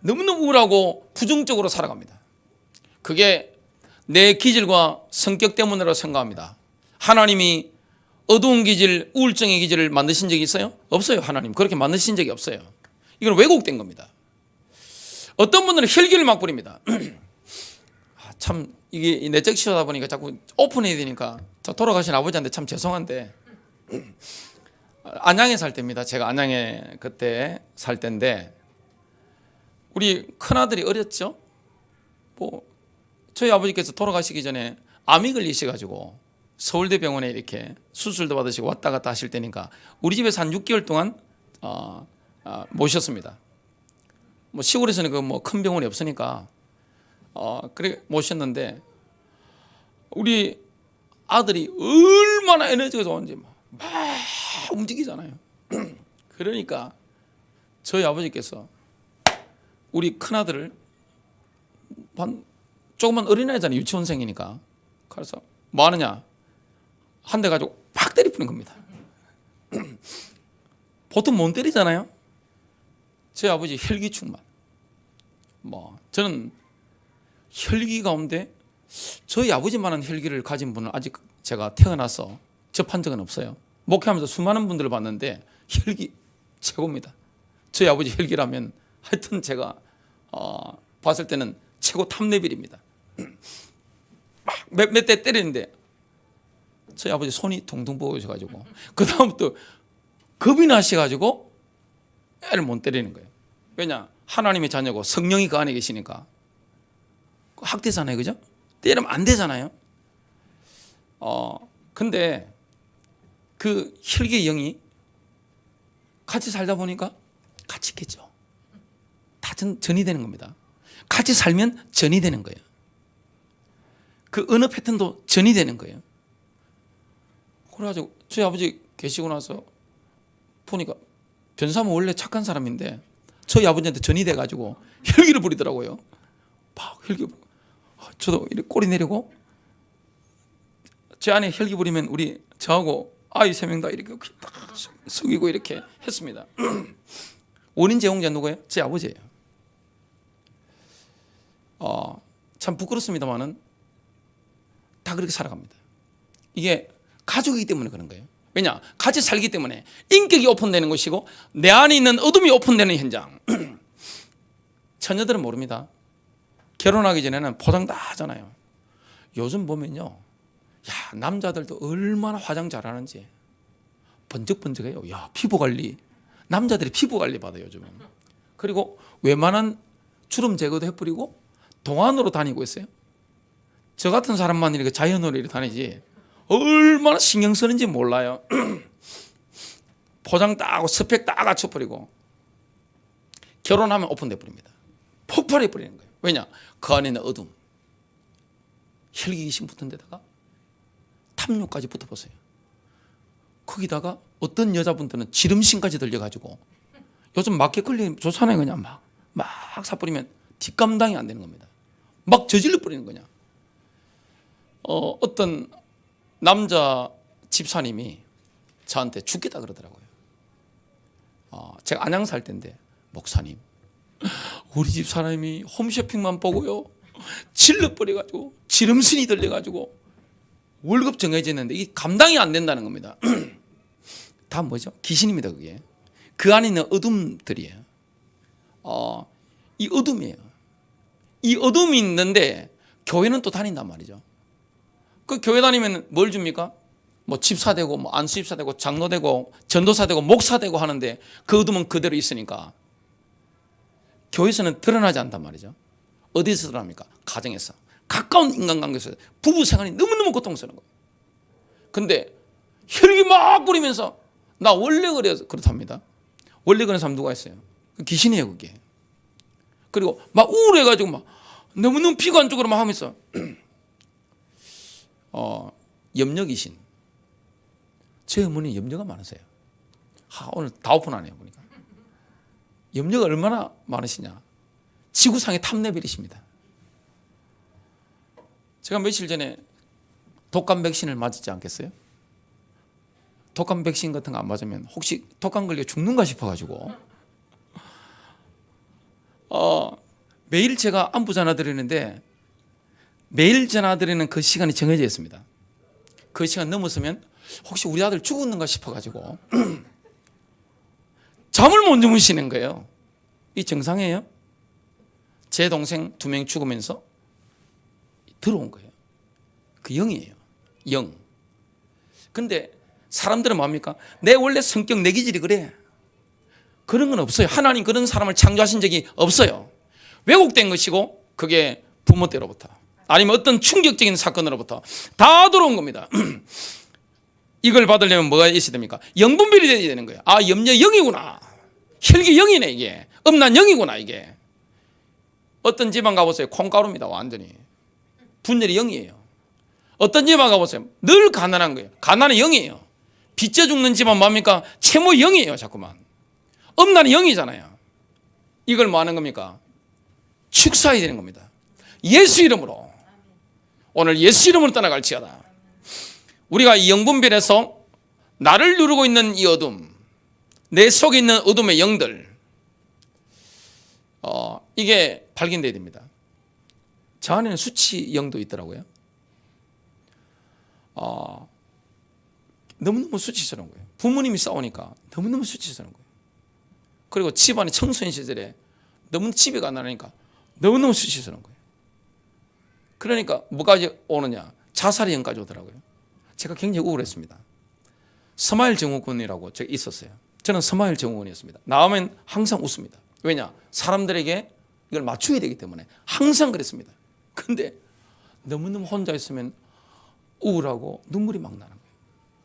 너무너무 우울하고 부정적으로 살아갑니다. 그게 내 기질과 성격 때문이라고 생각합니다. 하나님이 어두운 기질, 우울증의 기질을 만드신 적이 있어요? 없어요. 하나님 그렇게 만드신 적이 없어요. 이건 왜곡된 겁니다. 어떤 분들은 혈기를 막 부립니다. 참 이게 내적 치유다 보니까 자꾸 오픈해야 되니까, 저 돌아가신 아버지한테 참 죄송한데, 안양에 살 때입니다. 제가 안양에 그때 살 때인데, 우리 큰아들이 어렸죠. 저희 아버지께서 돌아가시기 전에 암이 걸리셔가지고 서울대병원에 이렇게 수술도 받으시고 왔다 갔다 하실 때니까 우리 집에서 한 6개월 동안 모셨습니다. 시골에서는 그 큰 병원이 없으니까 그래 모셨는데, 우리 아들이 얼마나 에너지가 좋은지 막 움직이잖아요. 그러니까 저희 아버지께서 우리 큰아들을 조그만 어린아이잖아요. 유치원생이니까. 그래서 뭐 하느냐, 한 대 가지고 팍 때리푸는 겁니다. 보통 못 때리잖아요. 제 아버지 혈기 충만. 저는 혈기 가운데 저희 아버지만한 혈기를 가진 분은 아직 제가 태어나서 접한 적은 없어요. 목회하면서 수많은 분들을 봤는데 혈기 최고입니다. 저희 아버지 혈기라면 하여튼 제가 봤을 때는 최고 탑레벨입니다. 몇 대 때리는데 저희 아버지 손이 동동 부어져가지고 그 다음부터 겁이 나셔가지고 애를 못 때리는 거예요. 왜냐? 하나님의 자녀고 성령이 그 안에 계시니까. 학대잖아요, 그죠? 때리면 안 되잖아요. 근데 그 혈기의 영이 같이 살다 보니까 같이 있겠죠. 다 전이 되는 겁니다. 같이 살면 전이 되는 거예요. 그 언어 패턴도 전이 되는 거예요. 그래가지고 저희 아버지 계시고 나서 보니까 변사모 원래 착한 사람인데 저희 아버지한테 전이 돼가지고 혈기를 부리더라고요. 막 혈기, 저도 이렇게 꼬리 내리고 제 안에 혈기 부리면 우리 저하고 아이 3명 다 이렇게 딱 숙이고 이렇게 했습니다. 원인 제공자 누구예요? 제 아버지예요. 참 부끄럽습니다만은 다 그렇게 살아갑니다. 이게 가족이기 때문에 그런 거예요. 왜냐? 같이 살기 때문에 인격이 오픈되는 것이고 내 안에 있는 어둠이 오픈되는 현장. 처녀들은 모릅니다. 결혼하기 전에는 포장 다 하잖아요. 요즘 보면요, 남자들도 얼마나 화장 잘하는지 번쩍번쩍해요. 피부 관리, 남자들이 피부 관리 받아요 요즘은. 그리고 웬만한 주름 제거도 해뿌리고 동안으로 다니고 있어요. 저 같은 사람만 이렇게 자연으로 이렇게 다니지 얼마나 신경 쓰는지 몰라요. 포장 딱 하고 스펙 딱 갖춰버리고 결혼하면 오픈돼 버립니다. 폭발해 버리는 거예요. 왜냐? 그 안에 있는 어둠, 혈기 귀신 붙은 데다가 탐욕까지 붙어보세요. 거기다가 어떤 여자분들은 지름신까지 들려가지고 요즘 마켓컬리 좋잖아요. 그냥 막 사버리면 뒷감당이 안 되는 겁니다. 막 저질러 버리는 거냐. 어떤 남자 집사님이 저한테 죽겠다 그러더라고요. 제가 안양 살 때인데, 목사님, 우리 집 사람이 홈쇼핑만 보고요 질러버려가지고 지름신이 들려가지고 월급 정해졌는데 이게 감당이 안 된다는 겁니다. 다 뭐죠? 귀신입니다. 그게 그 안에 있는 어둠들이에요. 이 어둠이에요. 이 어둠이 있는데 교회는 또 다닌단 말이죠. 그 교회 다니면 뭘 줍니까? 뭐 집사 되고 뭐 안수집사 되고 장로 되고 전도사 되고 목사 되고 하는데 그 어둠은 그대로 있으니까 교회에서는 드러나지 않단 말이죠. 어디서 드러납니까? 가정에서, 가까운 인간관계에서, 부부 생활이 너무너무 고통스러운 거예요. 근데 혈기 막 부리면서 나 원래 그래서 그렇답니다. 원래 그런 사람 누가 있어요? 귀신이에요 그게. 그리고 막 우울해가지고 막 너무너무 피가 안쪽으로 막 하면서 염려귀신. 제 어머니 염려가 많으세요. 오늘 다 오픈하네요 보니까. 염려가 얼마나 많으시냐. 지구상의 탑레벨이십니다. 제가 며칠 전에 독감 백신을 맞았지 않겠어요? 독감 백신 같은 거 안 맞으면 혹시 독감 걸려 죽는가 싶어가지고 매일 제가 안부 전화 드리는데 매일 전화 드리는 그 시간이 정해져 있습니다. 그 시간 넘었으면 혹시 우리 아들 죽었는가 싶어가지고 잠을 못 주무시는 거예요. 이 정상이에요? 제 동생 2명 죽으면서 들어온 거예요. 그 영이에요. 영. 근데 사람들은 뭡니까? 내 원래 성격, 내 기질이 그래. 그런 건 없어요. 하나님 그런 사람을 창조하신 적이 없어요. 왜곡된 것이고 그게 부모 때로부터 아니면 어떤 충격적인 사건으로부터 다 들어온 겁니다. 이걸 받으려면 뭐가 있어야 됩니까? 영분별이 돼야 되는 거예요. 염려 영이구나. 혈기 영이네 이게. 음란 영이구나 이게. 어떤 집안 가보세요. 콩가루입니다. 완전히. 분열이 영이에요. 어떤 집안 가보세요. 늘 가난한 거예요. 가난은 영이에요. 빚져 죽는 집안 뭡니까? 채무 영이에요. 자꾸만. 음란이 영이잖아요. 이걸 뭐 하는 겁니까? 축사해야 되는 겁니다. 예수 이름으로. 오늘 예수 이름으로 떠나갈지어다. 우리가 이 영분별에서 나를 누르고 있는 이 어둠, 내 속에 있는 어둠의 영들, 이게 발견돼야 됩니다. 저 안에는 수치 영도 있더라고요. 너무너무 수치스러운 거예요. 부모님이 싸우니까 너무너무 수치스러운 거예요. 그리고 집안이 청소년 시절에 너무 집에 안 나니까 너무너무 수치스러운 거예요. 그러니까 뭐까지 오느냐? 자살의 영까지 오더라고요. 제가 굉장히 우울했습니다. 스마일 증후군이라고 제가 있었어요. 저는 스마일 증후군이었습니다. 나오면 항상 웃습니다. 왜냐? 사람들에게 이걸 맞추게 되기 때문에 항상 그랬습니다. 근데 너무너무 혼자 있으면 우울하고 눈물이 막 나는 거예요.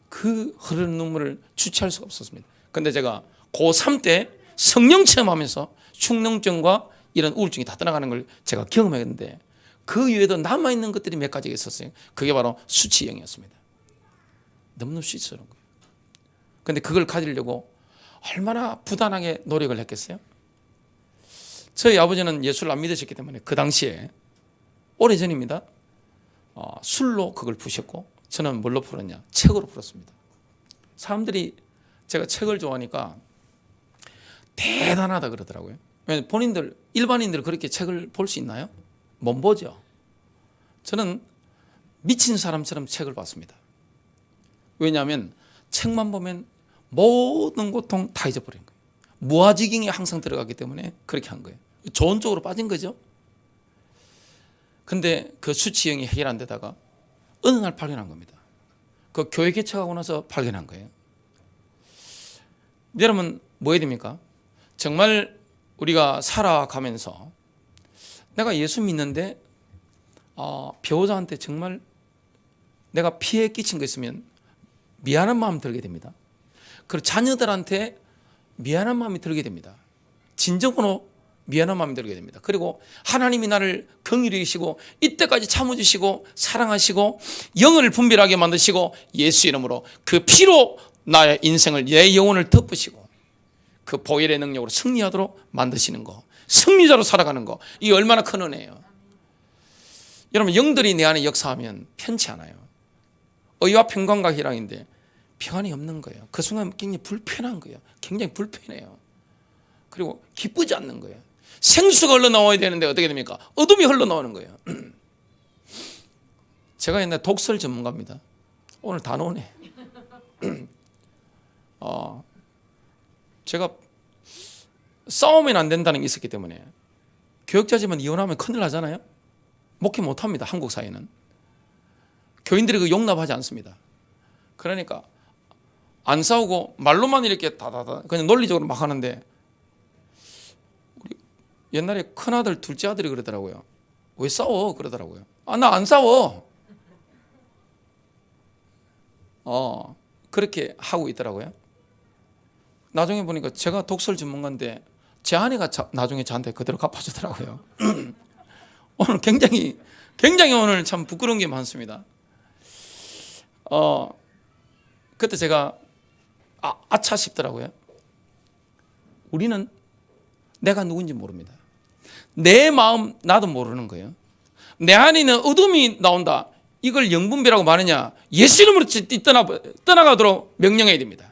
그 흐르는 눈물을 주체할 수가 없었습니다. 근데 제가 고3 때 성령 체험하면서 축농증과 이런 우울증이 다 떠나가는 걸 제가 경험했는데 그 이외에도 남아있는 것들이 몇 가지가 있었어요. 그게 바로 수치형이었습니다. 너무너무 수치스러운 거예요. 근데 그걸 가지려고 얼마나 부단하게 노력을 했겠어요? 저희 아버지는 예수를 안 믿으셨기 때문에 그 당시에 오래전입니다. 술로 그걸 푸셨고 저는 뭘로 풀었냐? 책으로 풀었습니다. 사람들이 제가 책을 좋아하니까 대단하다 그러더라고요. 본인들 일반인들 그렇게 책을 볼 수 있나요? 못 보죠. 저는 미친 사람처럼 책을 봤습니다. 왜냐하면 책만 보면 모든 고통 다 잊어버린 거예요. 무아지경에 항상 들어가기 때문에 그렇게 한 거예요. 좋은 쪽으로 빠진 거죠. 근데 그 수치형이 해결 안 되다가 어느 날 발견한 겁니다. 그 교회 개척하고 나서 발견한 거예요. 여러분 뭐 해야 됩니까? 정말 우리가 살아가면서 내가 예수 믿는데 배우자한테 정말 내가 피해 끼친 거 있으면 미안한 마음 들게 됩니다. 그리고 자녀들한테 미안한 마음이 들게 됩니다. 진정으로 미안한 마음이 들게 됩니다. 그리고 하나님이 나를 긍휼히 여기시고 이때까지 참아주시고 사랑하시고 영을 분별하게 만드시고 예수 이름으로 그 피로 나의 인생을 내 영혼을 덮으시고 그 보혈의 능력으로 승리하도록 만드시는 거, 승리자로 살아가는 거, 이게 얼마나 큰 은혜예요. 여러분 영들이 내 안에 역사하면 편치 않아요. 의와 평강과 희락인데 평안이 없는 거예요. 그 순간 굉장히 불편한 거예요. 굉장히 불편해요. 그리고 기쁘지 않는 거예요. 생수가 흘러나와야 되는데 어떻게 됩니까? 어둠이 흘러나오는 거예요. 제가 옛날 독설 전문가입니다. 오늘 다 나오네. 제가 싸우면 안 된다는 게 있었기 때문에 교역자지만 이혼하면 큰일 나잖아요. 목회 못합니다. 한국 사회는. 교인들이 그 용납하지 않습니다. 그러니까 안 싸우고 말로만 이렇게 다다다 그냥 논리적으로 막 하는데 우리 옛날에 큰아들 둘째 아들이 그러더라고요. 왜 싸워? 그러더라고요. 나 안 싸워. 그렇게 하고 있더라고요. 나중에 보니까 제가 독설 전문가인데 제 아내가 나중에 저한테 그대로 갚아주더라고요. 오늘 굉장히 오늘 참 부끄러운 게 많습니다. 그때 제가 아차 싶더라고요. 우리는 내가 누군지 모릅니다. 내 마음 나도 모르는 거예요. 내 안에 있는 어둠이 나온다. 이걸 영분별하고 말하냐? 예수 이름으로 떠나가도록 명령해야 됩니다.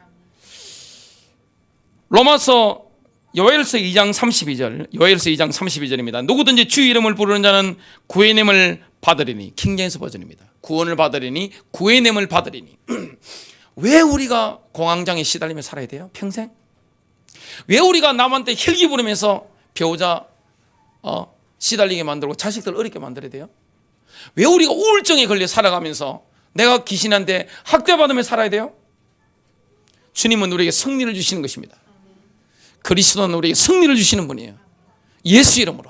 로마서 요엘서 2장 32절입니다. 누구든지 주의 이름을 부르는 자는 구원임을 받으리니, 킹제임스 버전입니다. 구원을 받으리니, 구원임을 받으리니. 왜 우리가 공황장애 시달리며 살아야 돼요? 평생? 왜 우리가 남한테 혈기 부르면서 배우자 시달리게 만들고 자식들 어렵게 만들어야 돼요? 왜 우리가 우울증에 걸려 살아가면서 내가 귀신한테 학대받으며 살아야 돼요? 주님은 우리에게 승리를 주시는 것입니다. 그리스도는 우리에게 승리를 주시는 분이에요. 예수 이름으로.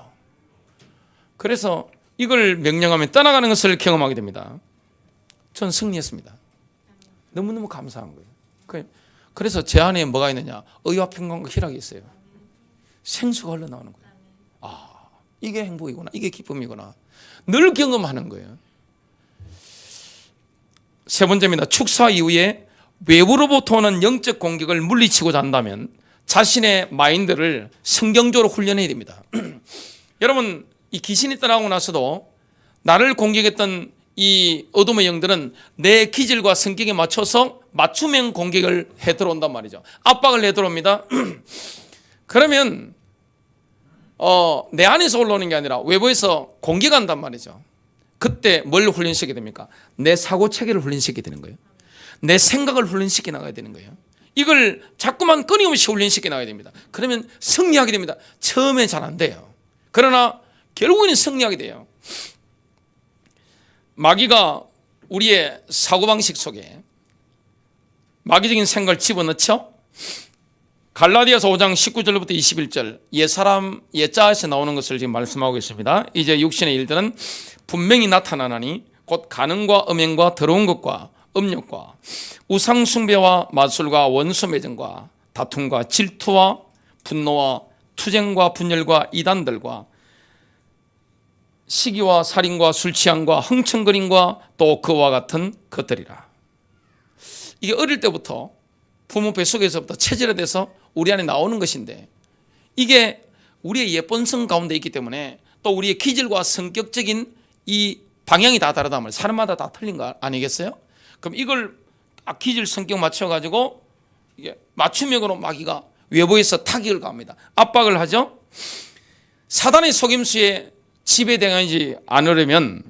그래서 이걸 명령하면 떠나가는 것을 경험하게 됩니다. 전 승리했습니다. 너무너무 감사한 거예요. 그래서 제 안에 뭐가 있느냐? 의와 평강과 희락이 있어요. 생수가 흘러나오는 거예요. 이게 행복이구나. 이게 기쁨이구나. 늘 경험하는 거예요. 세 번째입니다. 축사 이후에 외부로부터 오는 영적 공격을 물리치고자 한다면 자신의 마인드를 성경적으로 훈련해야 됩니다. 여러분, 이 귀신이 떠나고 나서도 나를 공격했던 이 어둠의 영들은 내 기질과 성격에 맞춰서 맞춤형 공격을 해 들어온단 말이죠. 압박을 해 들어옵니다. 그러면 내 안에서 올라오는 게 아니라 외부에서 공개가 한단 말이죠. 그때 뭘 훈련시키게 됩니까? 내 사고 체계를 훈련시키게 되는 거예요. 내 생각을 훈련시켜 나가야 되는 거예요. 이걸 자꾸만 끊임없이 훈련시켜 나가야 됩니다. 그러면 승리하게 됩니다. 처음에 잘 안 돼요. 그러나 결국에는 승리하게 돼요. 마귀가 우리의 사고방식 속에 마귀적인 생각을 집어넣죠. 갈라디아서 5장 19절부터 21절 옛사람 옛자에서 나오는 것을 지금 말씀하고 있습니다. 이제 육신의 일들은 분명히 나타나나니 곧 간음과 음행과 더러운 것과 음욕과 우상 숭배와 마술과 원수 매증과 다툼과 질투와 분노와 투쟁과 분열과 이단들과 시기와 살인과 술 취함과 흥청거림과 또 그와 같은 것들이라. 이게 어릴 때부터 부모 뱃속에서부터 체질화돼서 우리 안에 나오는 것인데, 이게 우리의 예쁜 성 가운데 있기 때문에 또 우리의 기질과 성격적인 이 방향이 다 다르다 말이에요. 사람마다 다 틀린 거 아니겠어요? 그럼 이걸 기질 성격 맞춰가지고 이게 맞춤형으로 마귀가 외부에서 타격을 가합니다. 압박을 하죠. 사단의 속임수에 지배당하지 않으려면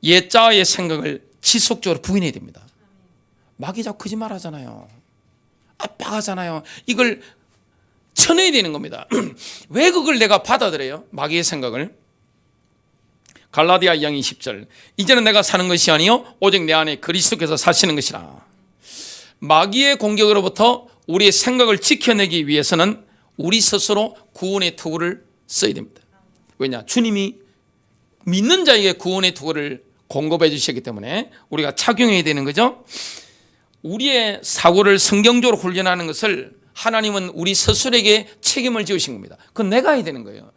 옛자의 생각을 지속적으로 부인해야 됩니다. 마귀 자꾸 거짓말 하잖아요. 압박하잖아요. 이걸 쳐내야 되는 겁니다. 왜 그걸 내가 받아들여요? 마귀의 생각을. 갈라디아 2장 20절 이제는 내가 사는 것이 아니요 오직 내 안에 그리스도께서 사시는 것이라. 마귀의 공격으로부터 우리의 생각을 지켜내기 위해서는 우리 스스로 구원의 투구를 써야 됩니다. 왜냐? 주님이 믿는 자에게 구원의 투구를 공급해 주셨기 때문에 우리가 착용해야 되는 거죠. 우리의 사고를 성경적으로 훈련하는 것을 하나님은 우리 스스로에게 책임을 지으신 겁니다. 그건 내가 해야 되는 거예요.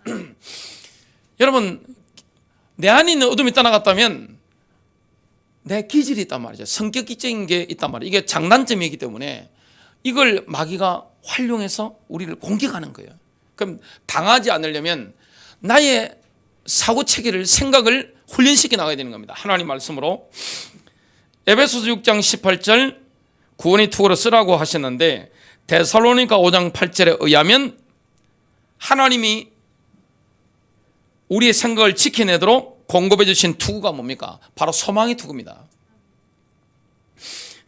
여러분, 내 안에 있는 어둠이 떠나갔다면 내 기질이 있단 말이죠. 성격적인 게 있단 말이에요. 이게 장단점이기 때문에 이걸 마귀가 활용해서 우리를 공격하는 거예요. 그럼 당하지 않으려면 나의 사고 체계를, 생각을 훈련시켜 나가야 되는 겁니다. 하나님 말씀으로 에베소서 6장 18절 구원의 투구로 쓰라고 하셨는데, 데살로니가 5장 8절에 의하면 하나님이 우리의 생각을 지켜내도록 공급해 주신 투구가 뭡니까? 바로 소망의 투구입니다.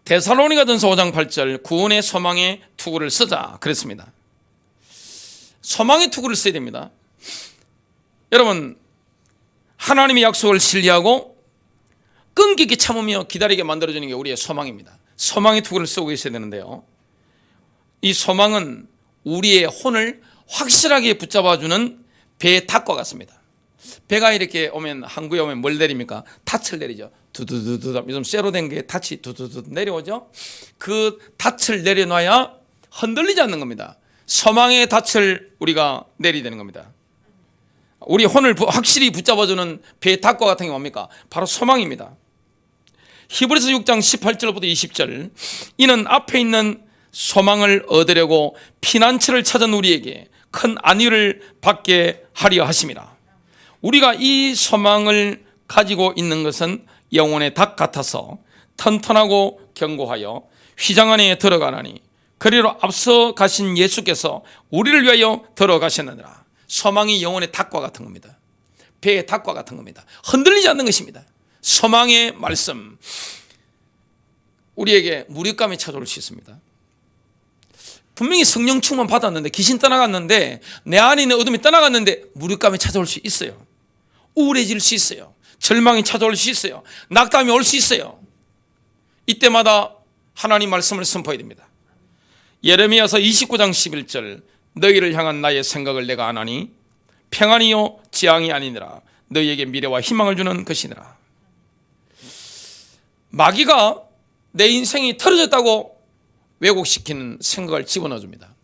데살로니가전서 5장 8절 구원의 소망의 투구를 쓰자 그랬습니다. 소망의 투구를 써야 됩니다. 여러분, 하나님의 약속을 신뢰하고 끈기 있게 참으며 기다리게 만들어주는 게 우리의 소망입니다. 소망의 투구를 쓰고 있어야 되는데요, 이 소망은 우리의 혼을 확실하게 붙잡아주는 배의 탑과 같습니다. 배가 이렇게 오면, 항구에 오면 뭘 내립니까? 닻을 내리죠. 두두두두. 요즘 쇠로 된 게 닻이 두두두 내려오죠. 그 닻을 내려놔야 흔들리지 않는 겁니다. 소망의 닻을 우리가 내리야 되는 겁니다. 우리 혼을 확실히 붙잡아주는 배의 탑과 같은 게 뭡니까? 바로 소망입니다. 히브리서 6장 18절부터 20절 이는 앞에 있는 소망을 얻으려고 피난처를 찾은 우리에게 큰 안위를 받게 하려 하심이라. 우리가 이 소망을 가지고 있는 것은 영혼의 닭 같아서 튼튼하고 견고하여 휘장 안에 들어가나니 그리로 앞서 가신 예수께서 우리를 위하여 들어가셨느니라. 소망이 영혼의 닭과 같은 겁니다. 배의 닭과 같은 겁니다. 흔들리지 않는 것입니다. 소망의 말씀, 우리에게 무력감이 찾아올 수 있습니다. 분명히 성령 충만 받았는데, 귀신 떠나갔는데, 내 안에 있는 어둠이 떠나갔는데 무력감이 찾아올 수 있어요. 우울해질 수 있어요. 절망이 찾아올 수 있어요. 낙담이 올 수 있어요. 이때마다 하나님 말씀을 선포해야 됩니다. 예레미야서 29장 11절 너희를 향한 나의 생각을 내가 아나니 평안이요 재앙이 아니니라. 너희에게 미래와 희망을 주는 것이니라. 마귀가 내 인생이 틀어졌다고 왜곡시키는 생각을 집어넣어줍니다.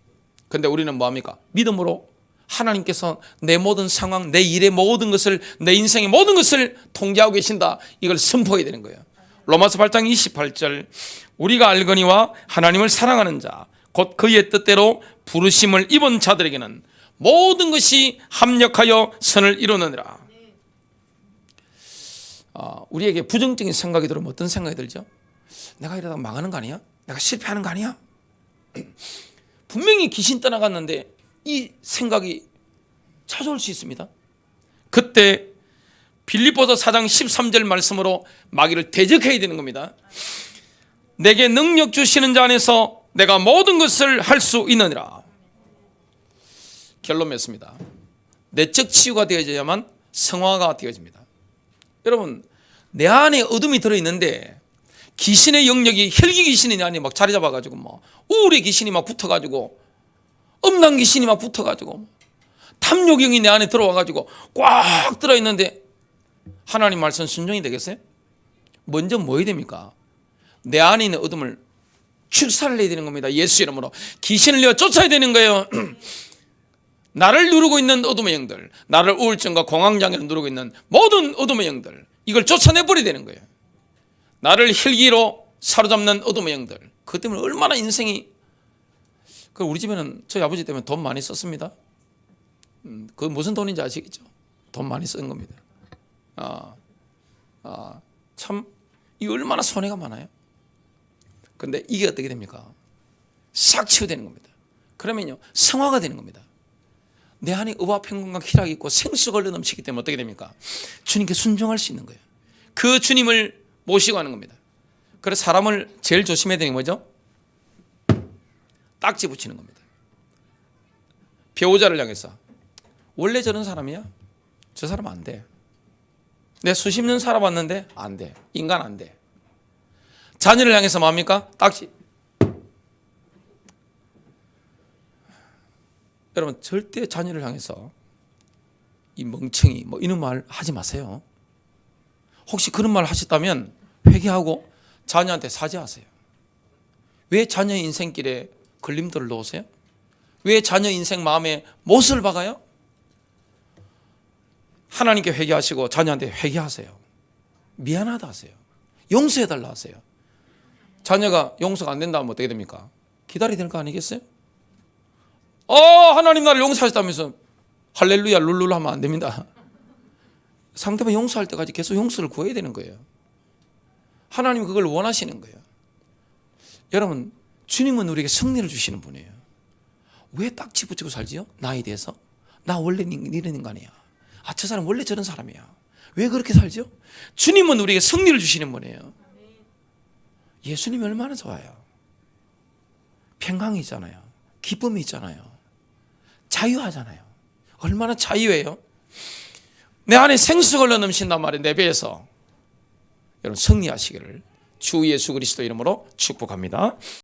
그런데 우리는 뭐합니까? 믿음으로 하나님께서 내 모든 상황, 내 일의 모든 것을, 내 인생의 모든 것을 통제하고 계신다, 이걸 선포해야 되는 거예요. 로마서 8장 28절 우리가 알거니와 하나님을 사랑하는 자 곧 그의 뜻대로 부르심을 입은 자들에게는 모든 것이 합력하여 선을 이루느니라. 우리에게 부정적인 생각이 들으면 어떤 생각이 들죠? 내가 이러다가 망하는 거 아니야? 내가 실패하는 거 아니야? 분명히 귀신 떠나갔는데 이 생각이 찾아올 수 있습니다. 그때 빌립보서 4장 13절 말씀으로 마귀를 대적해야 되는 겁니다. 내게 능력 주시는 자 안에서 내가 모든 것을 할 수 있느니라. 결론 맺습니다. 내적 치유가 되어져야만 성화가 되어집니다. 여러분, 내 안에 어둠이 들어있는데 귀신의 영역이, 혈기 귀신이 내 안에 막 자리 잡아가지고 뭐 우울의 귀신이 막 붙어가지고 음란 귀신이 막 붙어가지고 탐욕경이 내 안에 들어와가지고 꽉 들어있는데 하나님 말씀 순종이 되겠어요? 먼저 뭐 해야 됩니까? 내 안에 있는 어둠을 축사를 해야 되는 겁니다. 예수 이름으로 귀신을 내어 쫓아야 되는 거예요. 나를 누르고 있는 어둠의 영들, 나를 우울증과 공황장애로 누르고 있는 모든 어둠의 영들, 이걸 쫓아내버려야 되는 거예요. 나를 혈기로 사로잡는 어둠의 영들, 그것 때문에 얼마나 인생이, 우리 집에는 저희 아버지 때문에 돈 많이 썼습니다. 그 무슨 돈인지 아시겠죠? 돈 많이 쓴 겁니다. 참 이게 얼마나 손해가 많아요. 근데 이게 어떻게 됩니까? 싹 치유되는 겁니다. 그러면요, 성화가 되는 겁니다. 내 안에 의와 평강과 희락이 있고 생수가 흘러 넘치기 때문에 어떻게 됩니까? 주님께 순종할 수 있는 거예요. 그 주님을 모시고 하는 겁니다. 그래서 사람을 제일 조심해야 되는 게 뭐죠? 딱지 붙이는 겁니다. 배우자를 향해서 원래 저런 사람이야? 저 사람 안 돼. 내 수십 년 살아봤는데 안 돼. 인간 안 돼. 자녀를 향해서 뭡니까? 딱지. 여러분, 절대 자녀를 향해서 이 멍청이 뭐 이런 말 하지 마세요. 혹시 그런 말 하셨다면 회개하고 자녀한테 사죄하세요. 왜 자녀 인생길에 걸림돌을 놓으세요? 왜 자녀 인생 마음에 못을 박아요? 하나님께 회개하시고 자녀한테 회개하세요. 미안하다 하세요. 용서해달라 하세요. 자녀가 용서가 안 된다 하면 어떻게 됩니까? 기다려야 될 거 아니겠어요? 하나님 나를 용서하셨다면서 할렐루야 룰루루 하면 안 됩니다. 상대방 용서할 때까지 계속 용서를 구해야 되는 거예요. 하나님 그걸 원하시는 거예요. 여러분, 주님은 우리에게 승리를 주시는 분이에요. 왜 딱지 붙이고 살지요? 나에 대해서? 나 원래 이런 인간이야. 저 사람 원래 저런 사람이야. 왜 그렇게 살지요? 주님은 우리에게 승리를 주시는 분이에요. 예수님이 얼마나 좋아요. 평강이 있잖아요. 기쁨이 있잖아요. 자유하잖아요. 얼마나 자유해요? 내 안에 생수가 흘러 넘친단 말이에요. 내 배에서. 여러분, 승리하시기를 주 예수 그리스도 이름으로 축복합니다.